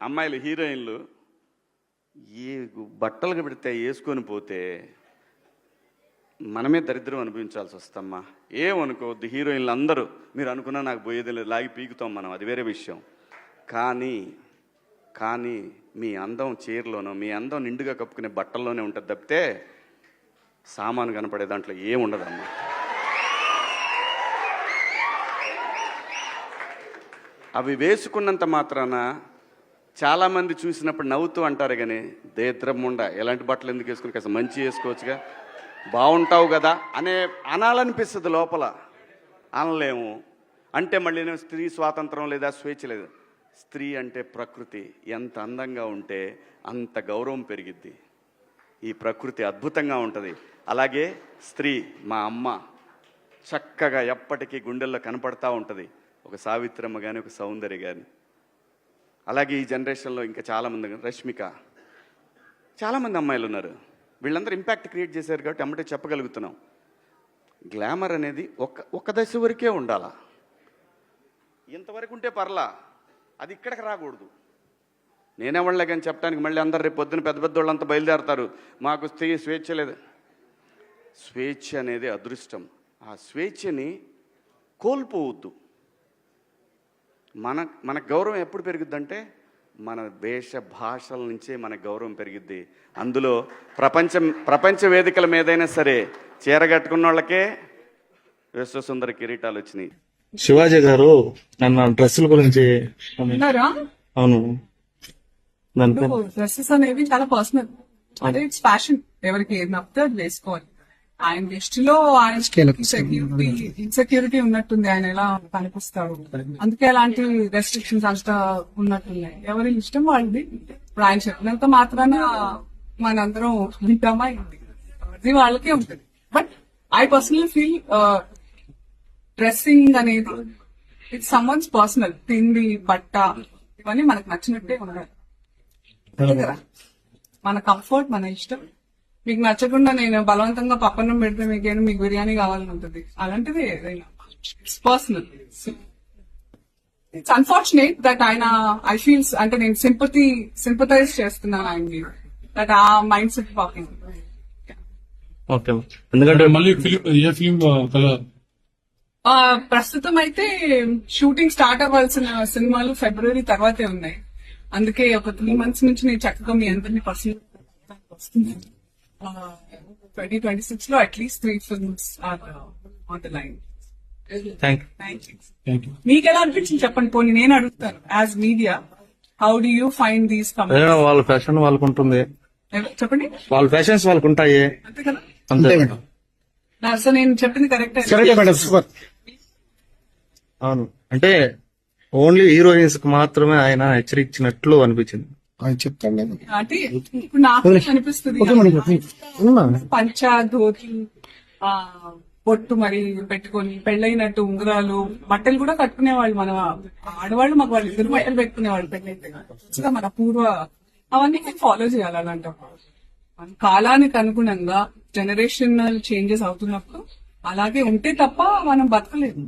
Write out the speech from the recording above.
అమ్మాయిలు హీరోయిన్లు ఏ బట్టలు పెడితే వేసుకొని పోతే మనమే దరిద్రం అనుభవించాల్సి వస్తమ్మా. ఏమనుకోవద్దు, హీరోయిన్లు అందరూ మీరు అనుకున్నా నాకు పోయేది లేదు, లాగి పీకుతాం మనం, అది వేరే విషయం. కానీ మీ అందం చీరలోనో మీ అందం నిండుగా కప్పుకునే బట్టల్లోనే ఉంటుంది తప్పితే సామాను కనపడే దాంట్లో ఏముండదమ్మా. అవి వేసుకున్నంత మాత్రాన చాలామంది చూసినప్పుడు నవ్వుతూ అంటారు కానీ దేద్రముండ ఎలాంటి బట్టలు ఎందుకు వేసుకుని కాస్త మంచి వేసుకోవచ్చుగా, బాగుంటావు కదా అనాలనిపిస్తుంది లోపల. అనలేము. అంటే మళ్ళీ స్త్రీ స్వాతంత్రం లేదా స్వేచ్ఛ లేదు. స్త్రీ అంటే ప్రకృతి, ఎంత అందంగా ఉంటే అంత గౌరవం పెరిగిద్ది. ఈ ప్రకృతి అద్భుతంగా ఉంటుంది. అలాగే స్త్రీ మా అమ్మ చక్కగా ఎప్పటికీ గుండెల్లో కనపడతా ఉంటుంది, ఒక సావిత్రమ్మ కానీ ఒక సౌందర్య కానీ. అలాగే ఈ జనరేషన్లో ఇంకా చాలామంది, రష్మిక, చాలామంది అమ్మాయిలు ఉన్నారు. వీళ్ళందరూ ఇంపాక్ట్ క్రియేట్ చేశారు కాబట్టి అమ్మటే చెప్పగలుగుతున్నాం. గ్లామర్ అనేది ఒక దశ వరకే ఉండాలా, ఇంతవరకు ఉంటే పర్లా, అది ఇక్కడికి రాకూడదు. నేనేవాళ్ళే కానీ చెప్పడానికి మళ్ళీ అందరు రేపు పొద్దున పెద్ద పెద్ద వాళ్ళంతా బయలుదేరతారు, మాకు స్వేచ్ఛ లేదు. స్వేచ్ఛ అనేది అదృష్టం. ఆ స్వేచ్ఛని కోల్పోవద్దు. మన గౌరవం ఎప్పుడు పెరుగుద్దంటే మన వేష భాషల నుంచే మన గౌరవం పెరిగిద్ది. అందులో ప్రపంచ వేదికల మీదైనా సరే చీరగట్టుకున్న వాళ్ళకే విశ్వసుందర కిరీటాలు వచ్చినాయి. శివాజీ గారు నన్ను డ్రెస్సుల గురించి, అవును, డ్రెస్సెస్ అనేవి చాలా పర్సనల్, అంటే ఇట్స్ ఫ్యాషన్, ఎవరికి ఏది నచ్చితే అది వేసుకోవాలి. ఆయన దృష్టిలో ఆయన ఇన్సెక్యూరిటీ ఉన్నట్టుంది, ఆయన ఎలా కనిపిస్తాడు, అందుకే అలాంటి రెస్ట్రిక్షన్స్ అంతా ఉన్నట్టున్నాయి. ఎవరి ఇష్టం వాళ్ళది. ఇప్పుడు ఆయన చెప్పినంత మాత్రాన మనందరం వింటామా, అది వాళ్ళకే ఉంటుంది. But I personally feel dressing అనేది ఇట్స్ సమ్వన్స్ పర్సనల్. తిండి, బట్ట, ఇవన్నీ మనకు నచ్చినట్టే ఉండాలి కదా. మన కంఫర్ట్, మన ఇష్టం. మీకు నచ్చకుండా నేను బలవంతంగా పక్కన పెడితే మీకు బిర్యానీ కావాలని ఉంటుంది, అలాంటిది ఏదైనా it's personal. It's unfortunate that ఆయన ఐ ఫీల్స్, అంటే నేను సింపథైజ్ చేస్తున్నాను ఆయనకి, దట్ ఆ మైండ్ సెట్ పాకింగ్. ఎందుకంటే మళ్ళీ ఏ ఫిలిం ప్రస్తుతం అయితే షూటింగ్ స్టార్ట్ అవ్వాల్సిన సినిమాలు ఫిబ్రవరి తర్వాతే ఉన్నాయి. అందుకే ఒక 3 months నుంచి నేను చక్కగా మీ అందరినీ పర్సనల్ వస్తున్నాను. 2026 లో at least 3 films are on the line. Thank you. మీకు ఎలా అనిపించింది చెప్పండి, పోనీ నేను అడుగుతాను. As media, how do you find these comments? వాళ్ళ ఫ్యాషన్ వాళ్ళకు ఉంటుంది, చెప్పండి. వాళ్ళ ఫ్యాషన్స్ వాళ్ళకు ఉంటాయి, అంతే కదా. అంతే. సో నేను చెప్పింది కరెక్ట్. అవును, అంటే ఓన్లీ హీరోయిన్స్ కి మాత్రమే ఆయన హెచ్చరించినట్లు అనిపించింది. అంటే ఇప్పుడు నాకు అనిపిస్తుంది పంచా, ధోతి, పొట్టు మరి పెట్టుకొని పెళ్ళైనట్టు ఉంగరాలు, బట్టలు కూడా కట్టుకునేవాళ్ళు. మన ఆడవాళ్ళు మాకు వాళ్ళు ఇద్దరు బట్టలు పెట్టుకునేవాళ్ళు పెళ్ళైతే. మన పూర్వ అవన్నీ ఫాలో చేయాలి. అలాంటప్పుడు కాలానికి అనుగుణంగా జనరేషనల్ చేంజెస్ అవుతున్నప్పుడు అలాగే ఉంటే తప్ప మనం బతకలేదు.